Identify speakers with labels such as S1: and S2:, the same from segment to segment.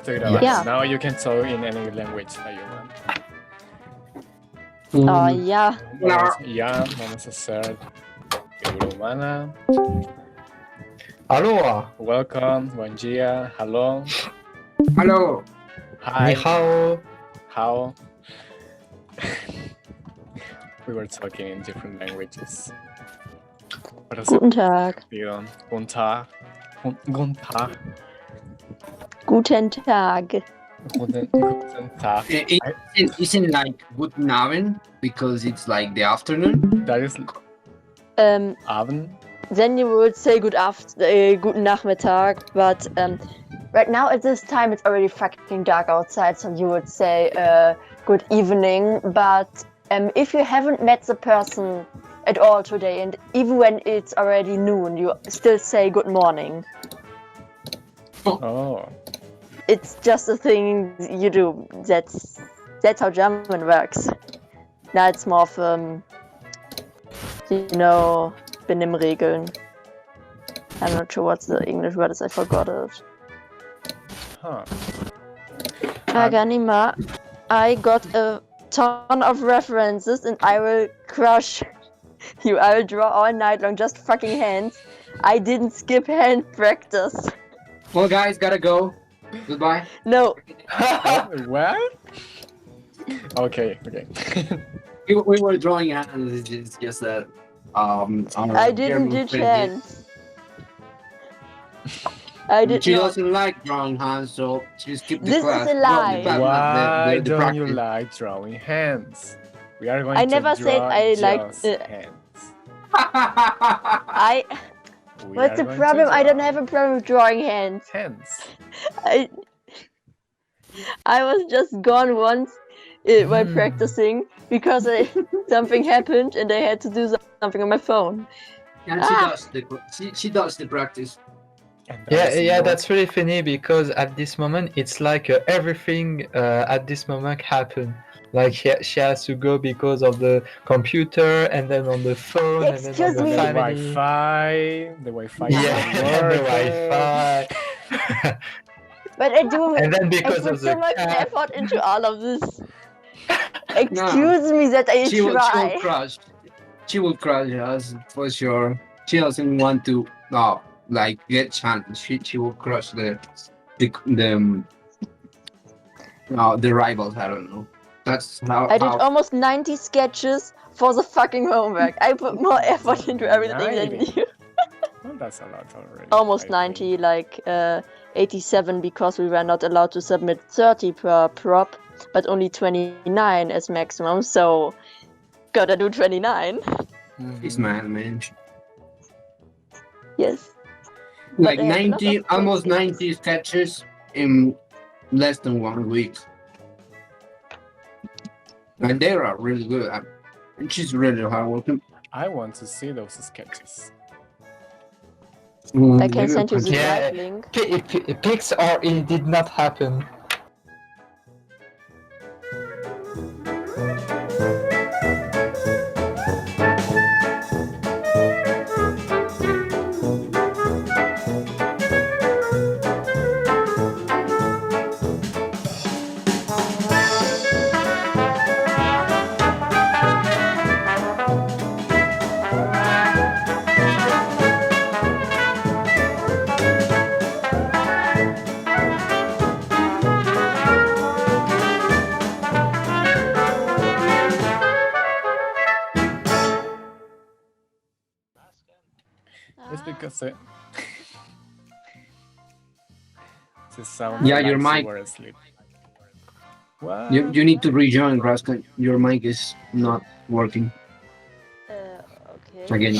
S1: Take it away.
S2: Yeah.
S1: Now you can talk in any language that you want.
S2: Yeah.
S1: Vamos a hacer figura humana.
S3: Aloha.
S1: Welcome, buen dia, hello,
S4: Hello.
S1: hi,
S3: Ni hao.
S1: how. We were talking in different languages. What is
S2: Guten Tag.
S1: Guten Tag. Guten Tag.
S2: Guten Tag.
S1: Guten Tag.
S4: Isn't like guten Abend because it's like the afternoon?
S1: That is Abend.
S2: Then you would say guten Nachmittag, but right now at this time it's already fucking dark outside, so you would say good evening. But if you haven't met the person at all today, and even when it's already noon, you still say good morning.
S1: Oh.
S2: It's just a thing you do. That's how German works. Now it's more of Benimmregeln. I'm not sure what the English word is. I forgot it.
S1: Huh.
S2: Aganima, I got a ton of references, and I will crush you. I will draw all night long, just fucking hands. I didn't skip hand practice.
S4: Well, guys, gotta go. Goodbye.
S2: No.
S1: What? Okay.
S4: We were drawing hands. It's just that
S2: I didn't do chance.
S4: She doesn't like drawing hands, so she skipped the
S2: This
S4: class.
S2: is a lie.
S1: Why
S4: The
S1: don't you
S4: practice.
S1: like drawing hands? We are going
S2: I
S1: to
S2: never said
S1: draw
S2: I liked
S1: just
S2: it.
S1: hands. We
S2: What's
S1: are
S2: the
S1: going to
S2: problem? I don't
S1: draw
S2: have a problem with drawing hands.
S1: hands.
S2: I was just gone once while practicing because something happened and I had to do something on my phone.
S4: And she does the practice.
S1: And that is
S3: Yeah,
S1: not-
S3: that's really funny because at this moment it's like everything at this moment happened. Like she has to go because of the computer and then on the phone and then
S2: Excuse
S3: on
S2: me.
S3: the
S1: the
S3: family.
S1: The Wi-Fi.
S3: Yeah,
S1: is not
S3: and the
S1: working.
S3: Wi-Fi.
S2: But I do.
S3: And then
S2: I
S3: because
S2: put
S3: of
S2: so
S3: the
S2: much
S3: cat.
S2: effort into all of this. Excuse me that I
S4: She will
S2: try.
S4: crush. She will crush us for sure. She doesn't want to get challenged. She will crush the rivals. I don't know. That's how.
S2: I did almost 90 sketches for the fucking homework. I put more effort into everything than
S1: 90.
S2: you.
S1: Well, that's a lot already.
S2: Almost
S1: I
S2: 90,
S1: think.
S2: like 87 because we were not allowed to submit 30 per prop, but only 29 as maximum, so gotta do 29.
S4: This man.
S2: Yes.
S4: Like
S2: But I have a lot
S4: 90,
S2: of
S4: almost
S2: sketches.
S4: 90 sketches in less than 1 week. And they are really good. And she's really hardworking.
S1: I want to see those sketches.
S2: I can send you the
S3: Yeah.
S2: drive link.
S3: Pics or it did not happen.
S1: It's because the sound.
S4: Yeah, your
S1: like
S4: mic.
S1: you were asleep. What?
S4: You need to rejoin, Rascal. Your mic is not working
S2: Okay.
S4: again.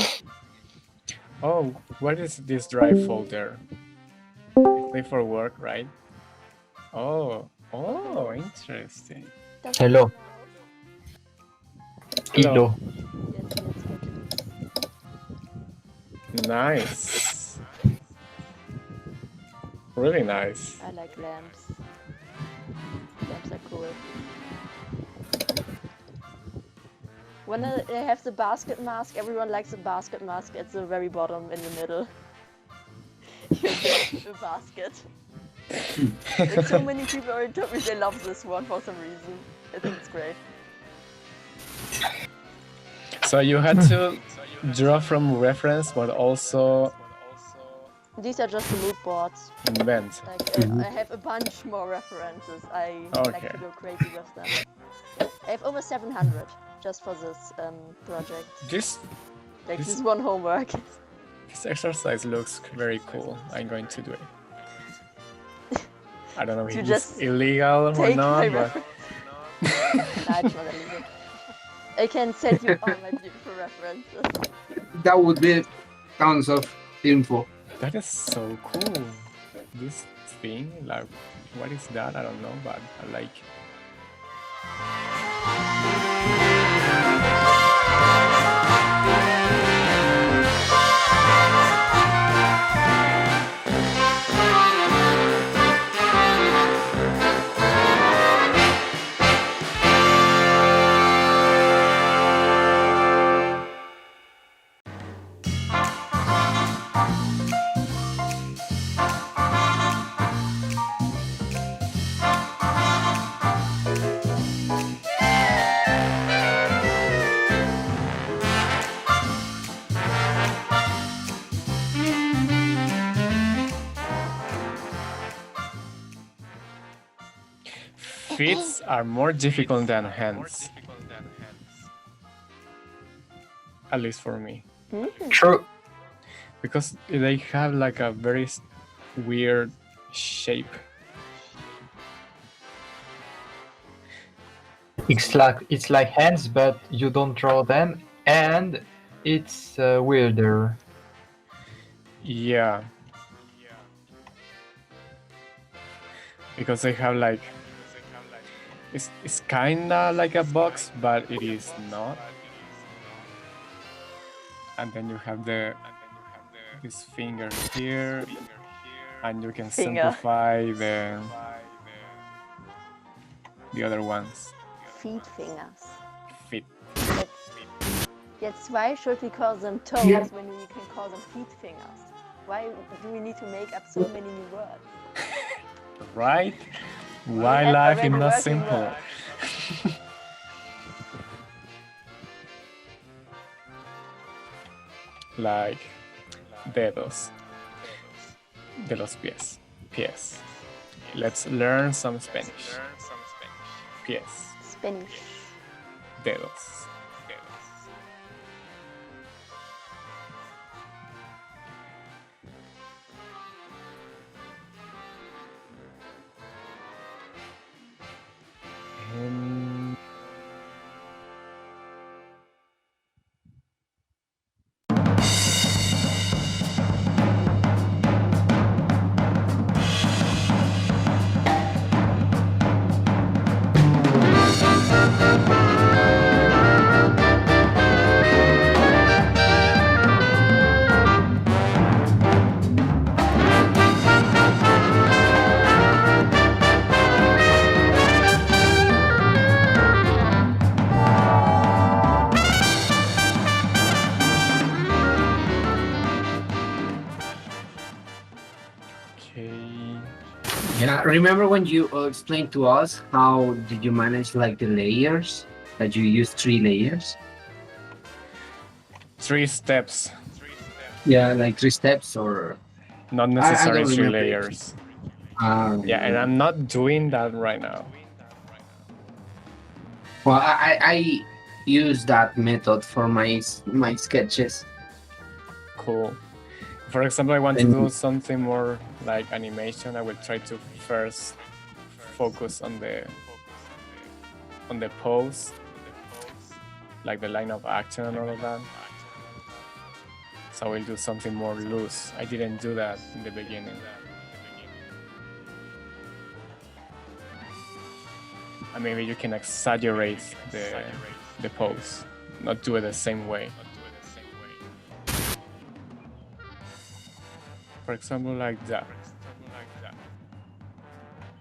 S1: Oh, what is this drive folder? Play for work, right? Oh, interesting.
S3: Hello.
S1: Hello.
S3: Hello.
S1: Nice. Really nice.
S2: I like lamps. Lamps are cool. When they have the basket mask, everyone likes the basket mask at the very bottom in the middle. You get the basket. Like, so many people already told me they love this one for some reason. I think it's great.
S1: So you had to draw from reference, but also
S2: These are just the mood boards.
S1: invent.
S2: Like, I have a bunch more references. I like
S1: Okay.
S2: to go crazy with them. I have over 700 just for this project.
S1: This
S2: Like,
S1: this-
S2: this one homework.
S1: this exercise looks very cool. I'm going to do it. I don't know if
S2: To
S1: it's
S2: just
S1: illegal or
S2: Take
S1: not,
S2: my
S1: but
S2: reference. Nah, it's not illegal. I can send you all my beautiful references.
S4: That would be tons of info.
S1: that is so cool. This thing, like, what is that? I don't know, but I like. Feet are more difficult than hands. At least for me.
S3: True.
S1: Because they have like a very weird shape.
S3: It's like hands, but you don't draw them, and it's weirder.
S1: Yeah. Because they have like it's kinda like a box, but it is not. And then you have this finger here, and you can
S2: Finger.
S1: simplify the other ones.
S2: Feet fingers.
S1: Feet.
S2: Jetzt, why should we call them toes when we can call them feet fingers? Why do we need to make up so many new words?
S1: Right? Why
S2: have
S1: life is
S2: already
S1: not
S2: working
S1: simple?
S2: words.
S1: Like dedos. De los pies. Pies. Let's learn some Spanish. Pies.
S2: Spanish.
S1: Dedos. Um, okay.
S4: Yeah, remember when you explained to us how did you manage like the layers? That you use 3 layers?
S1: 3 steps,
S4: Yeah, like 3 steps or
S1: not
S4: I
S1: necessarily
S4: don't
S1: 3
S4: remember it.
S1: layers. Yeah, and I'm not doing that right now.
S4: Well, I use that method for my sketches.
S1: Cool. For example, I want to
S4: Then-
S1: do something more like animation. I will try to first focus on the pose, like the line of action and all of that. So I will do something more loose. I didn't do that in the beginning. And maybe you can exaggerate the pose, not do it the same way. For example, like that.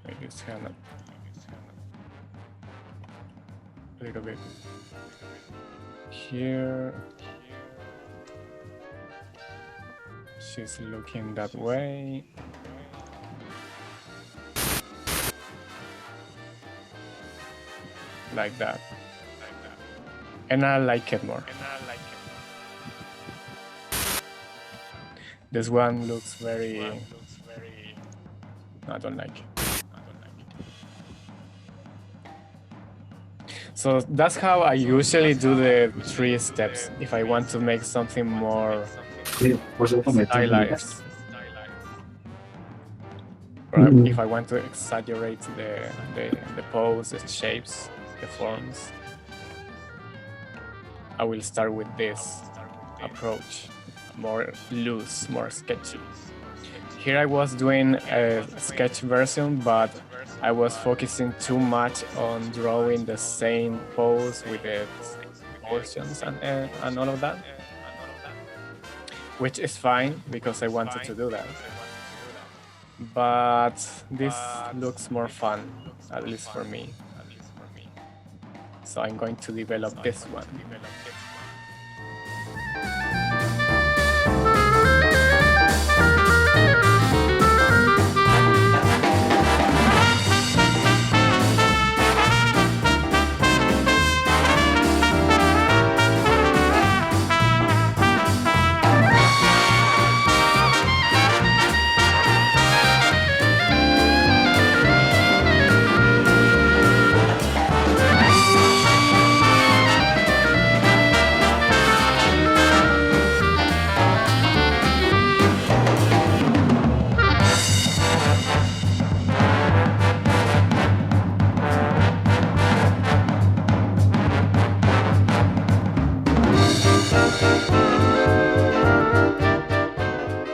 S1: Like this kind of a little bit here. She's looking that way. like that. And I like it more. This one looks very... I don't like it. So that's how I usually do the 3 steps if I want to make something more stylized. Or if I want to exaggerate the pose, the shapes, the forms, I will start with this approach, more loose, more sketchy. Here I was doing a sketch version, but I was focusing too much on drawing the same pose with the portions and all of that, which is fine because I wanted to do that. But this looks more fun, at least for me. So I'm going to develop this one.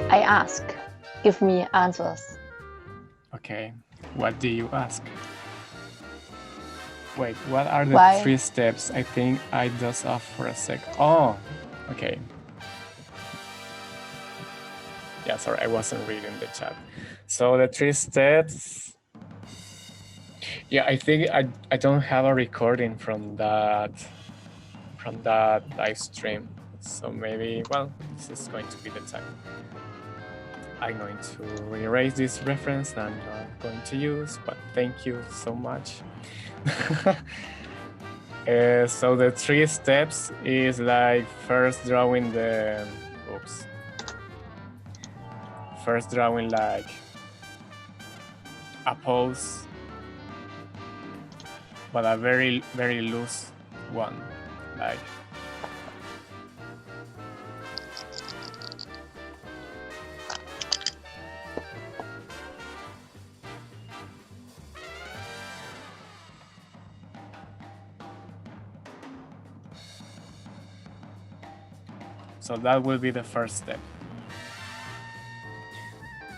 S2: I ask. Give me answers.
S1: Okay, what do you ask? Wait, what are the
S2: Why?
S1: 3 steps? I think I dozed off for a sec. Oh, okay. Yeah, sorry, I wasn't reading the chat. So the 3 steps. Yeah, I think I don't have a recording from that live stream. So maybe, well, this is going to be the time. I'm going to erase this reference that I'm not going to use, but thank you so much. So the 3 steps is like first drawing the, first drawing like a pose, but a very, very loose one, like. So that will be the first step.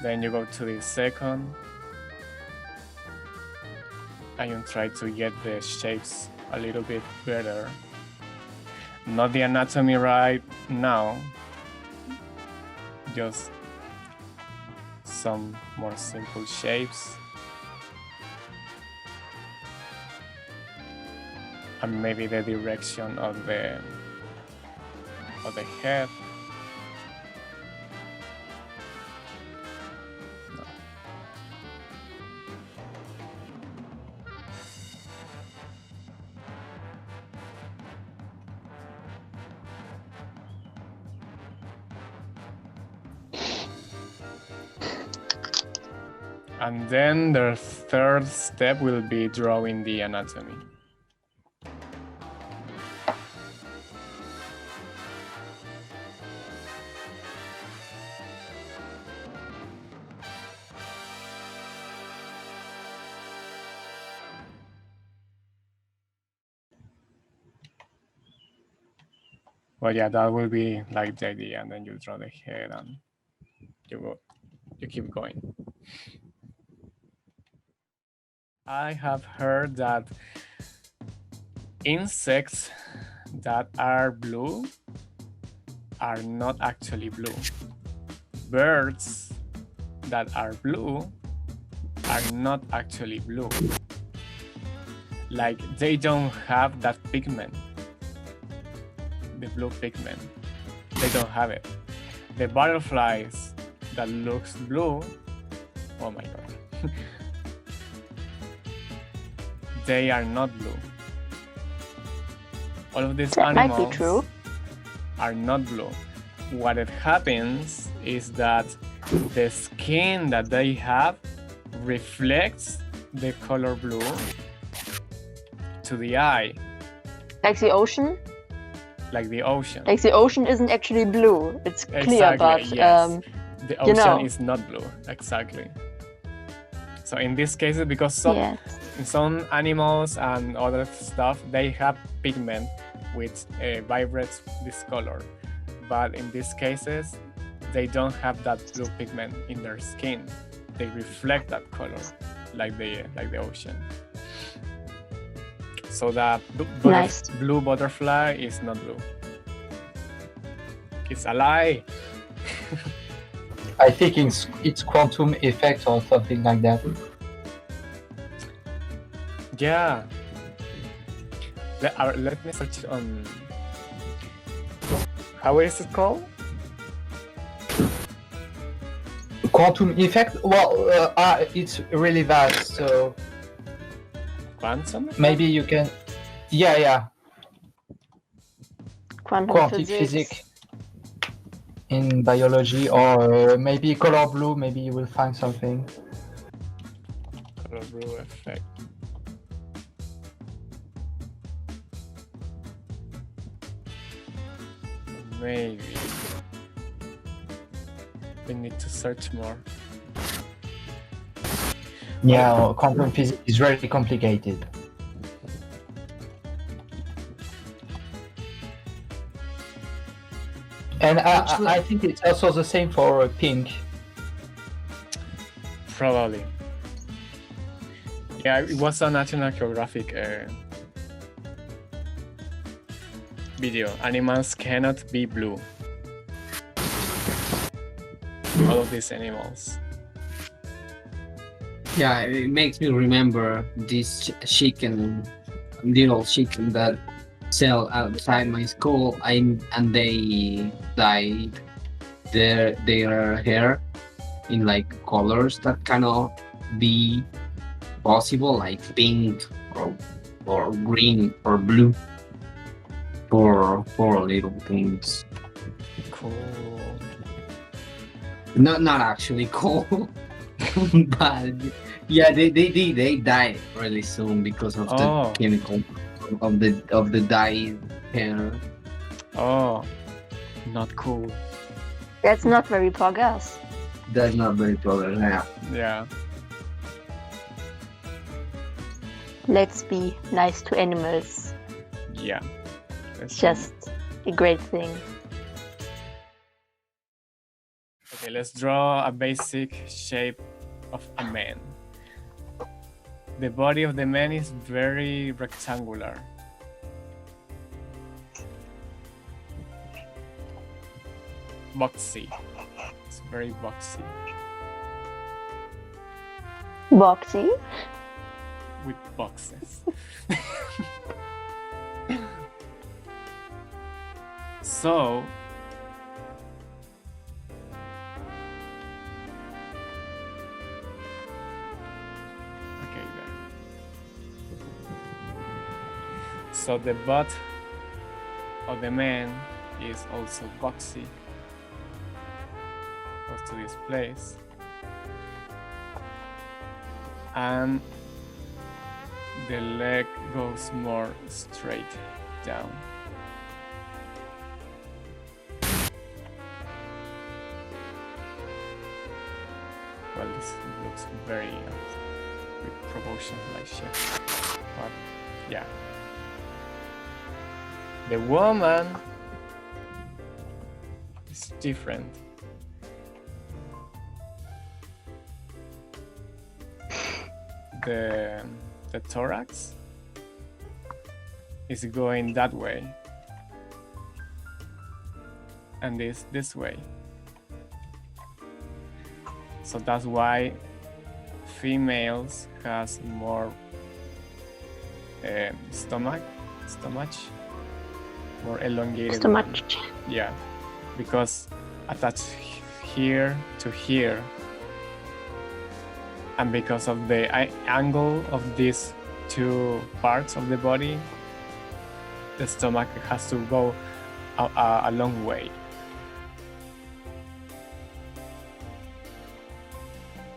S1: Then you go to the second, and you try to get the shapes a little bit better. Not the anatomy right now, just some more simple shapes. And maybe the direction of the head. No. And then the third step will be drawing the anatomy. But yeah, that will be like the idea, and then you draw the head and you keep going. I have heard that insects that are blue are not actually blue. Birds that are blue are not actually blue. Like they don't have that pigment. The blue pigment, they don't have it. The butterflies that looks blue, oh my god, they are not blue. All of these
S2: That might be
S1: animals
S2: true.
S1: are not blue. What it happens is that the skin that they have reflects the color blue to the eye,
S2: Like the ocean.
S1: like the ocean.
S2: Like the ocean isn't actually blue. It's clear,
S1: Exactly,
S2: but
S1: yes. The
S2: you
S1: ocean
S2: know.
S1: is not blue, exactly. So in this case, because
S2: yes.
S1: some animals and other stuff, they have pigment which vibrates this color. But in these cases, they don't have that blue pigment in their skin. They reflect that color, like the ocean. So the
S2: Nice.
S1: blue butterfly is not blue. It's a lie.
S3: I think it's quantum effect or something like that.
S1: Yeah. Let me search on. How is it called?
S3: Quantum effect? Well, it's really vast, so
S1: Quantum?
S3: maybe you can. Yeah.
S2: Quantum
S3: physics in biology, or maybe color blue. Maybe you will find something.
S1: Color blue effect. Maybe. We need to search more.
S3: Yeah, quantum physics is really complicated. And I think it's also the same for pink.
S1: Probably. Yeah, it was a National Geographic video. Animals cannot be blue. All of these animals.
S4: Yeah, it makes me remember this chicken, little chicken that sell outside my school, and they dyed their hair in like colors that cannot be possible, like pink or green or blue, for little things.
S1: Cool.
S4: Not actually cool, but yeah, they die really soon because of the chemical of the dyed hair.
S1: Oh, not cool.
S2: That's not very progress.
S4: That's not very clever.
S1: Yeah.
S2: Let's be nice to animals.
S1: Yeah.
S2: It's just a great thing.
S1: Okay, let's draw a basic shape of a man. The body of the man is very rectangular. Boxy. It's very boxy.
S2: Boxy?
S1: With boxes. So, okay, there. So the butt of the man is also boxy. Goes to this place. And the leg goes more straight down. Well, this looks very with proportion like shit. But yeah. The woman is different. The thorax is going that way, and this way. So that's why females has more stomach, more elongated.
S2: Stomach.
S1: one. Yeah, because attached here to here. And because of the angle of these two parts of the body, the stomach has to go a long way.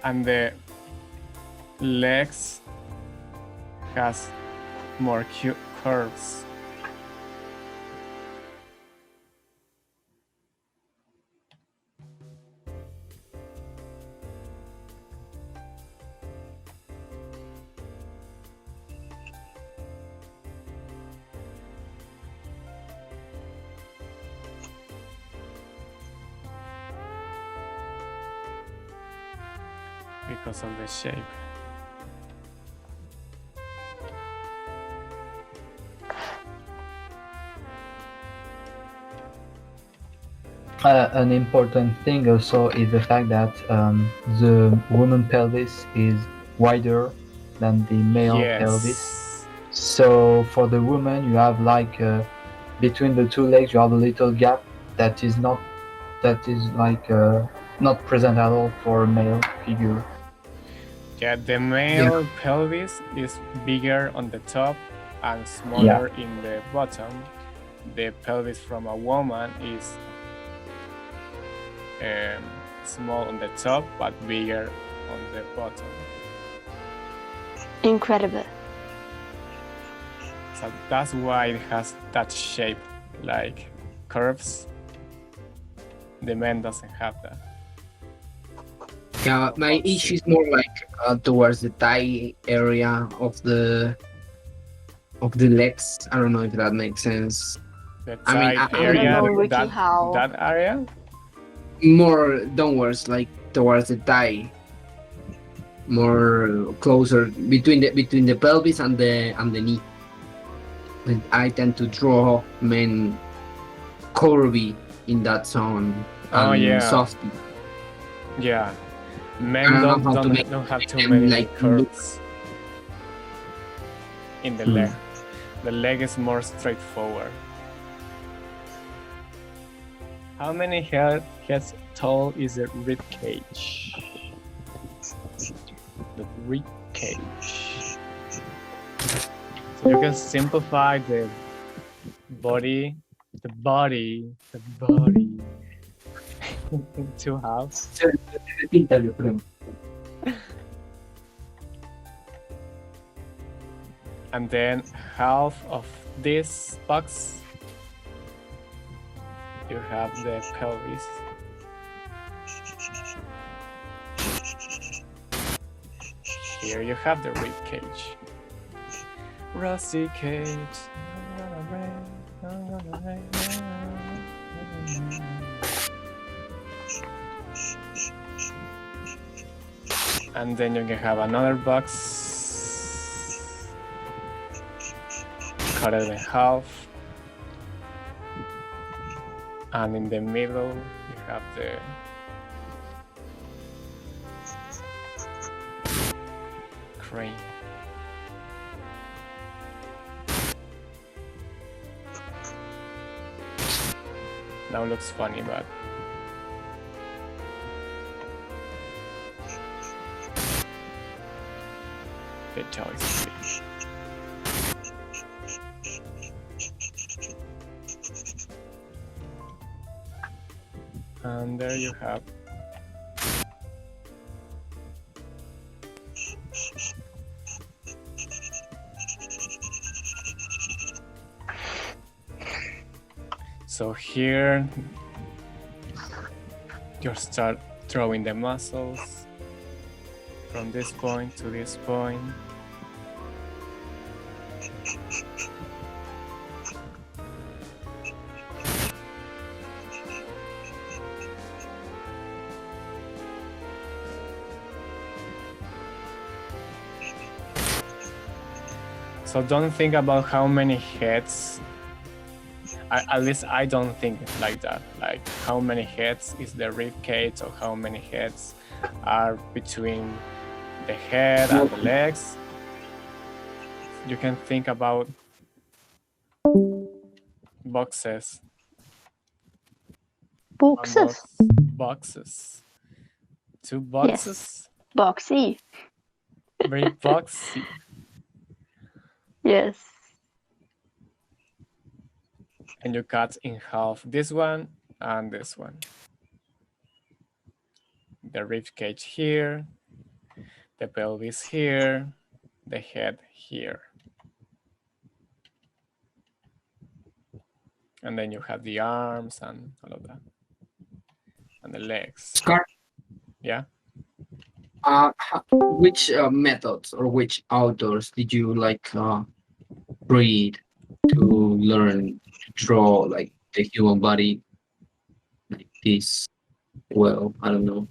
S1: And the legs has more curves. Because of the shape.
S3: An important thing also is the fact that the woman pelvis is wider than the male pelvis. So for the woman, you have like between the two legs, you have a little gap that is not not present at all for a male figure.
S1: Yeah, the male pelvis is bigger on the top and smaller in the bottom. The pelvis from a woman is small on the top but bigger on the bottom.
S2: Incredible.
S1: So that's why it has that shape, like curves. The man doesn't have that.
S4: Yeah, my issue is more like towards the thigh area of the legs. I don't know if that makes sense.
S1: The thigh area,
S2: I don't know, Ricky, how.
S1: that area?
S4: More downwards, like towards the thigh, more closer between the pelvis and the knee. And I tend to draw men curvy in that zone. Softy.
S1: Yeah, men don't have too many like curves in the leg. The leg is more straightforward. How many heads tall is the rib cage? The rib cage. So you can simplify the body into halves. And then half of this box, you have the pelvis. Here you have the rib cage. Rusty cage. And then you can have another box, cut it in half, and in the middle you have the crane. Now looks funny, but the choice. And there you have so here you start throwing the muscles from this point to this point. So don't think about how many heads. At least I don't think like that. Like how many heads is the rib cage, or how many heads are between the head and the legs. You can think about boxes.
S2: Boxes.
S1: Boxes. Two boxes.
S2: Yes. Boxy.
S1: Very boxy.
S2: Yes.
S1: and you cut in half this one and this one. The rib cage here, the pelvis here, the head here. And then you have the arms and all of that. And the legs.
S4: Scar?
S1: Yeah.
S4: Which methods or which authors did you like read to learn to draw like the human body like this? Well, I don't know.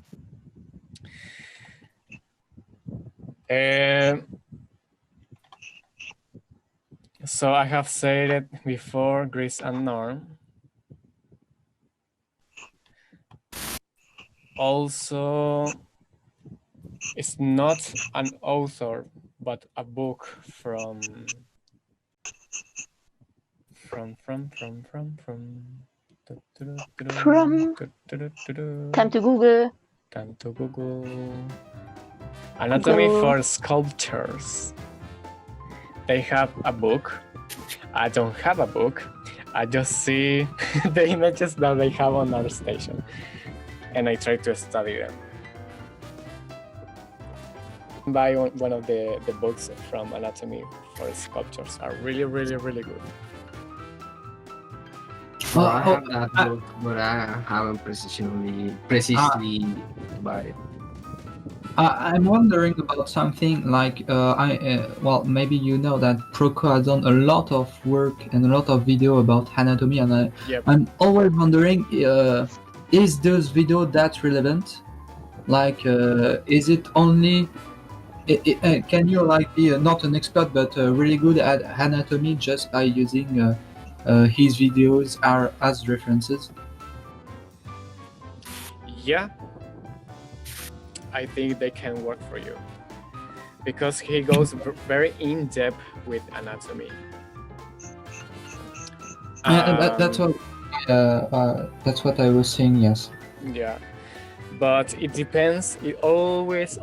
S1: So I have said it before, Grace and Norm. Also, it's not an author, but a book from
S2: Time to Google.
S1: Time to Google. Anatomy for Sculptors. They have a book. I don't have a book. I just see the images that they have on our station, and I try to study them. Buy one of the books from Anatomy for Sculptures are really, really, really good.
S4: Well, I have that book, but I haven't precisely buy it.
S3: I'm wondering about something like well, maybe you know that Proco has done a lot of work and a lot of video about anatomy, and I'm always wondering, is this video that relevant? Like, is it only? Can you like be not an expert but really good at anatomy just by using his videos as references?
S1: Yeah. I think they can work for you because he goes very in depth with anatomy.
S3: That's what I was saying. Yes.
S1: Yeah, but it depends. It always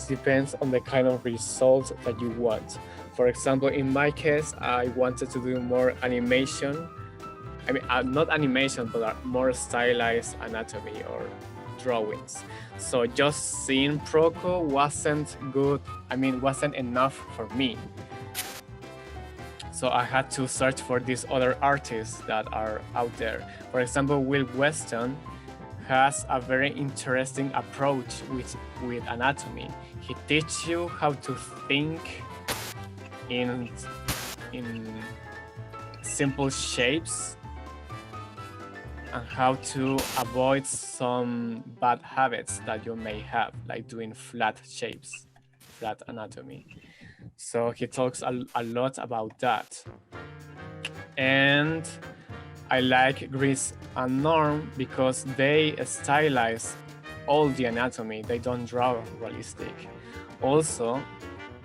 S1: depends on the kind of results that you want. For example, in my case, I wanted to do more animation. I mean, not animation, but more stylized anatomy or drawings. So just seeing Proco wasn't good. I mean, wasn't enough for me. So I had to search for these other artists that are out there. For example, Will Weston has a very interesting approach with anatomy. He teaches you how to think in simple shapes and how to avoid some bad habits that you may have, like doing flat shapes, flat anatomy. So he talks a lot about that. And I like Grace and Norm because they stylize all the anatomy. They don't draw realistic. Also,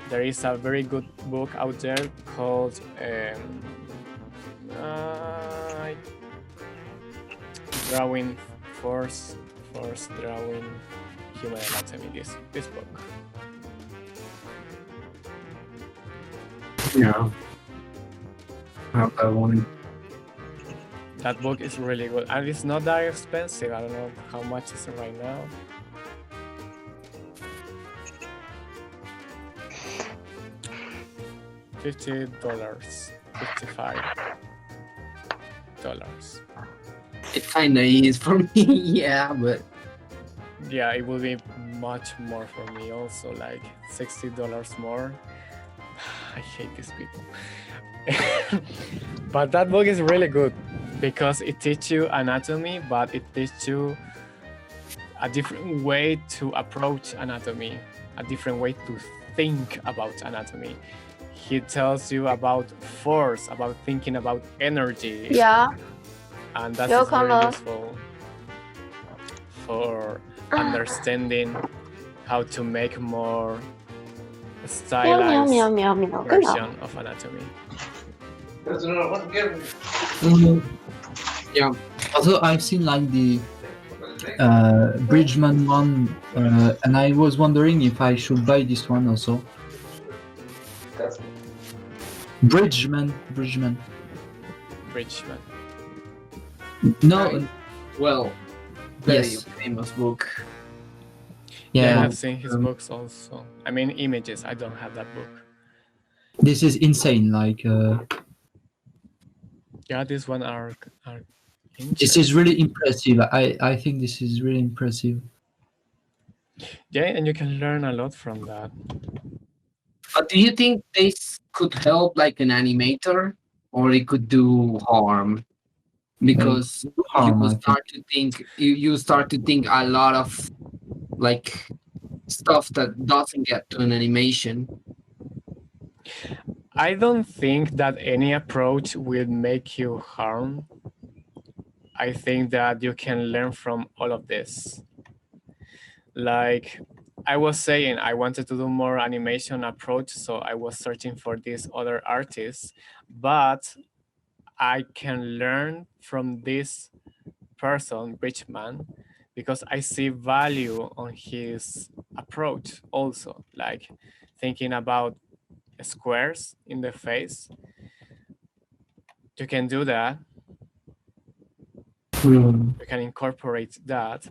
S1: there is a very good book out there called Drawing Force Drawing Human Anatomy, this book.
S4: Yeah. I have that one.
S1: That book is really good and it's not that expensive. I don't know how much is it right now. $50, $55.
S4: It kinda is for me, yeah, but
S1: yeah, it will be much more for me also, like $60 more. I hate these people. But that book is really good because it teaches you anatomy, but it teaches you a different way to approach anatomy, a different way to think about anatomy. He tells you about force, about thinking about energy.
S2: Yeah.
S1: And that's very useful for understanding how to make more stylized version of anatomy.
S3: Yeah. Also, I've seen like the Bridgman one, and I was wondering if I should buy this one also. Bridgman.
S4: No,
S1: right?
S4: well, very
S3: Yes.
S4: famous book.
S1: Yeah, I
S3: Yeah.
S1: have seen his books also. I mean, images. I don't have that book.
S3: This is insane. Like,
S1: Yeah, these one are
S3: this is
S1: interesting.
S3: really impressive. I think this is really impressive.
S1: Yeah, and you can learn a lot from that.
S4: But do you think this could help like an animator, or it could do harm? Because you
S3: Harm,
S4: will
S3: I think.
S4: start to think you start to think a lot of like stuff that doesn't get to an animation.
S1: I don't think that any approach will make you harm. I think that you can learn from all of this. Like I was saying, I wanted to do more animation approach, so I was searching for these other artists, but I can learn from this person, Richman, because I see value on his approach also, like thinking about squares in the face. You can do that. You can incorporate that.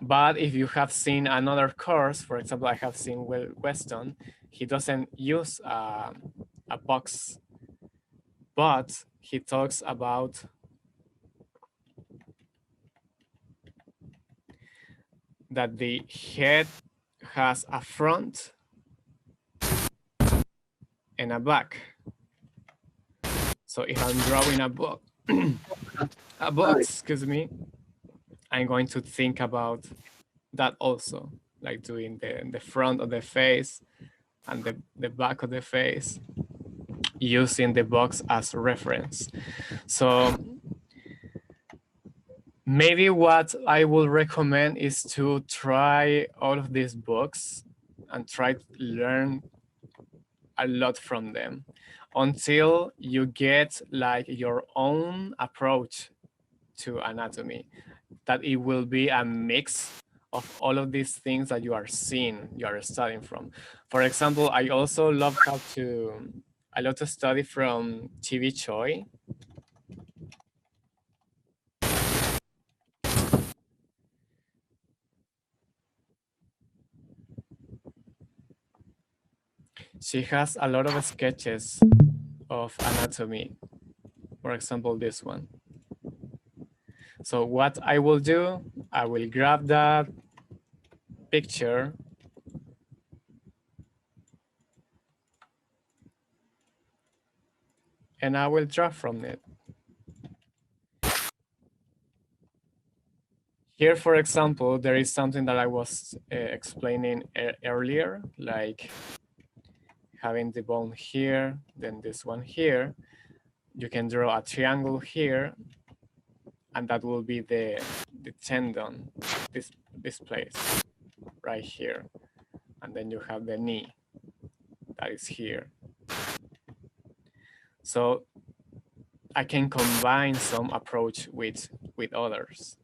S1: But if you have seen another course, for example, I have seen Will Weston, he doesn't use a box, but he talks about that the head has a front and a back. So if I'm drawing a box, excuse me, I'm going to think about that also, like doing the front of the face and the back of the face, using the box as reference. So maybe what I will recommend is to try all of these books and try to learn a lot from them until you get like your own approach to anatomy, that it will be a mix of all of these things that you are seeing, you are studying from. For example, I also love I love to study from TV Choi. She has a lot of sketches of anatomy. For example, this one. So what I will do, I will grab that picture and I will draw from it. Here, for example, there is something that I was explaining earlier, like having the bone here, then this one here. You can draw a triangle here, and that will be the tendon, this place, right here. And then you have the knee, that is here. So I can combine some approach with others.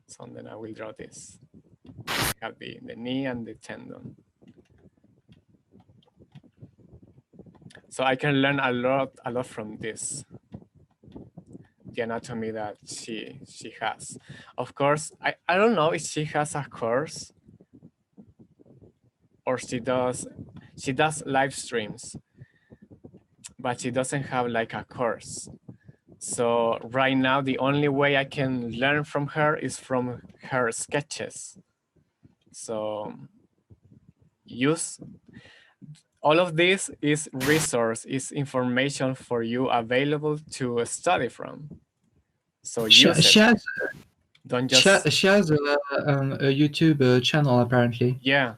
S1: So then I will draw this. I have the knee and the tendon. So I can learn a lot from this, the anatomy that she has. Of course, I don't know if she has a course or she does live streams, but she doesn't have like a course. So right now, the only way I can learn from her is from her sketches. So use all of this is resource, is information for you available to study from. So use
S3: She
S1: it.
S3: has
S1: Don't just.
S3: she has a YouTube channel apparently.
S1: Yeah,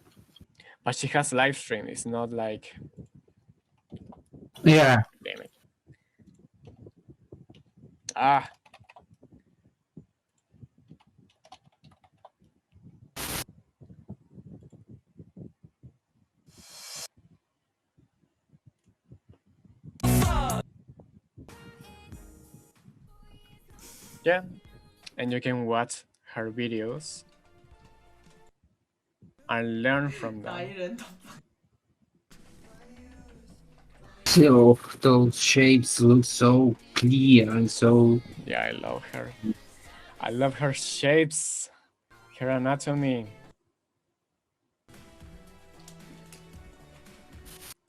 S1: but she has live stream. It's not like.
S3: Yeah.
S1: Damn it. Ah. Yeah, and you can watch her videos and learn from them.
S4: So those shapes look so clear and so.
S1: Yeah, I love her. I love her shapes, her anatomy.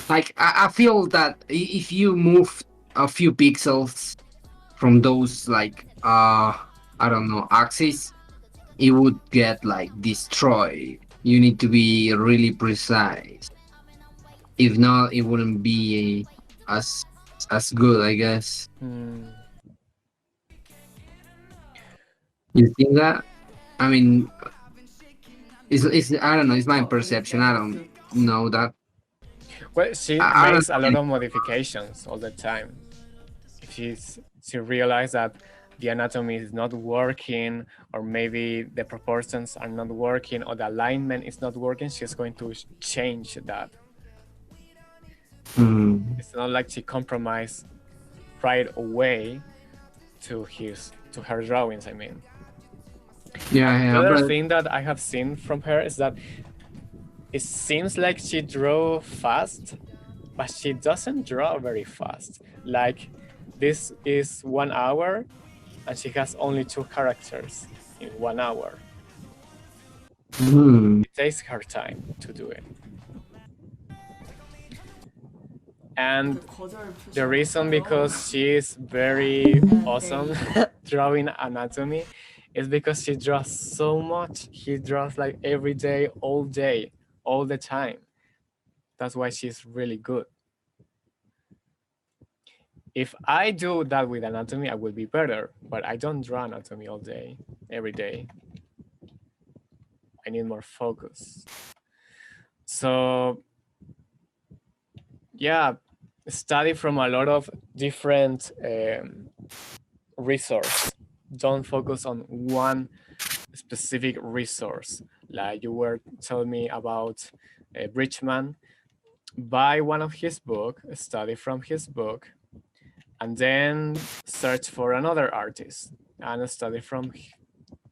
S4: Like I feel that if you move a few pixels from those like I don't know axes, it would get like destroyed. You need to be really precise. If not, it wouldn't be as as good, I guess. You think that? I mean, it's I don't know. It's my perception. I don't know that.
S1: Well, she
S4: I don't
S1: makes a lot of modifications all the time. If she realizes that the anatomy is not working, or maybe the proportions are not working, or the alignment is not working, she's going to change that. It's not like she compromised right away to her drawings. I mean,
S4: Yeah,
S1: another
S4: but
S1: thing that I have seen from her is that it seems like she draw fast, but she doesn't draw very fast. Like, this is 1 hour, and she has only 2 characters in 1 hour. It takes her time to do it. And the reason because she is very awesome drawing anatomy is because she draws so much. She draws like every day, all the time. That's why she's really good. If I do that with anatomy, I will be better, but I don't draw anatomy all day, every day. I need more focus. So yeah, study from a lot of different resources. Don't focus on one specific resource. Like you were telling me about Bridgman. Buy one of his book, study from his book, and then search for another artist and study from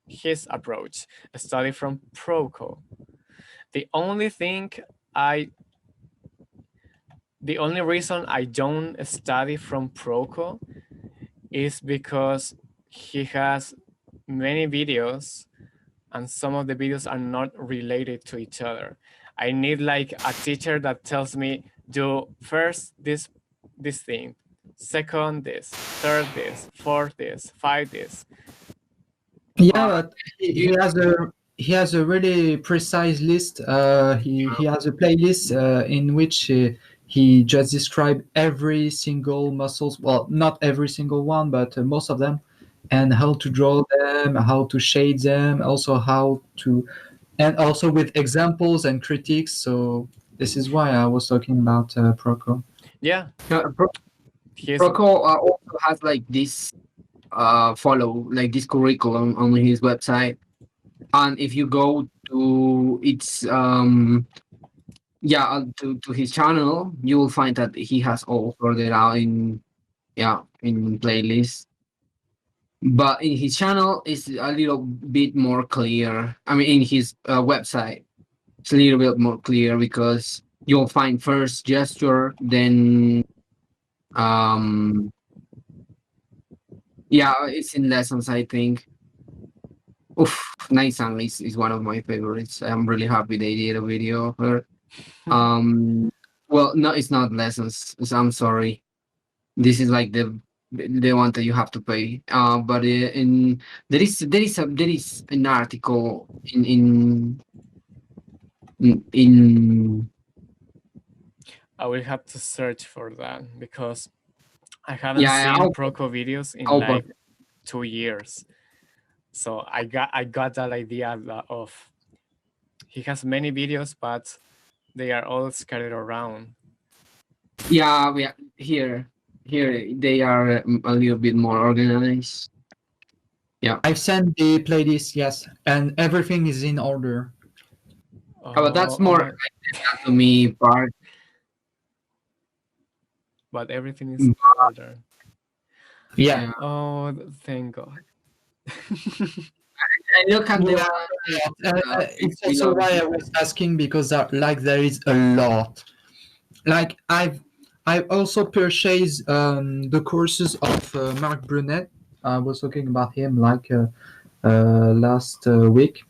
S1: his approach. Study from Proco. The only reason I don't study from Proco is because he has many videos and some of the videos are not related to each other. I need like a teacher that tells me, do first this thing, second this, third this, fourth this, five this.
S3: Yeah, but he has a really precise list. He has a playlist in which he just described every single muscles. Well, not every single one, but most of them, and how to draw them, how to shade them, also how to, and also with examples and critiques. So this is why I was talking about Proco.
S1: Yeah,
S4: Proco also has like this follow like this curriculum on his website, and if you go to its to his channel, you will find that he has all sorted out in playlists. But in his channel it's a little bit more clear. I mean, in his website it's a little bit more clear because you'll find first gesture, then it's in lessons, I think. Oof, Naisang is one of my favorites. I'm really happy they did a video of her. Well, no, it's not lessons. I'm sorry. This is like the one that you have to pay. But in there is an article in.
S1: I will have to search for that because I haven't seen Proco videos in like 2 years. So I got that idea of he has many videos, but they are all scattered around.
S4: Yeah, here they are a little bit more organized. Yeah,
S3: I've sent the playlist, yes, and everything is in order.
S4: But that's more like the anatomy part.
S1: But everything is in order.
S3: Yeah.
S1: Oh, thank God.
S4: I look at the
S3: it's also why I was asking, because there is a lot. Like I've I also purchased the courses of Mark Brunet. I was talking about him like last week,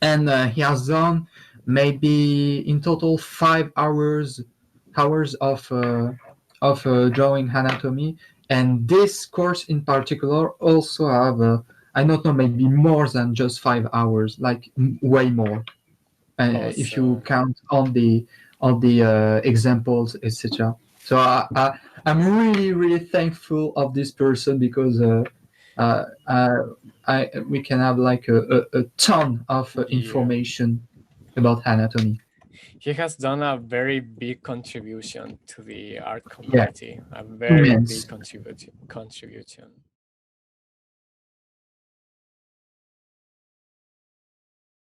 S3: and he has done maybe in total 5 hours of drawing anatomy. And this course in particular also have I don't know, maybe more than just 5 hours, like way more. If you
S1: Awesome.
S3: count on the examples, etc. So I'm really really thankful of this person because uh, uh, we can have like a ton of
S1: Yeah.
S3: information about anatomy.
S1: He has done a very big contribution to the art
S3: Yeah,
S1: community. A very big
S3: immense.
S1: contribution.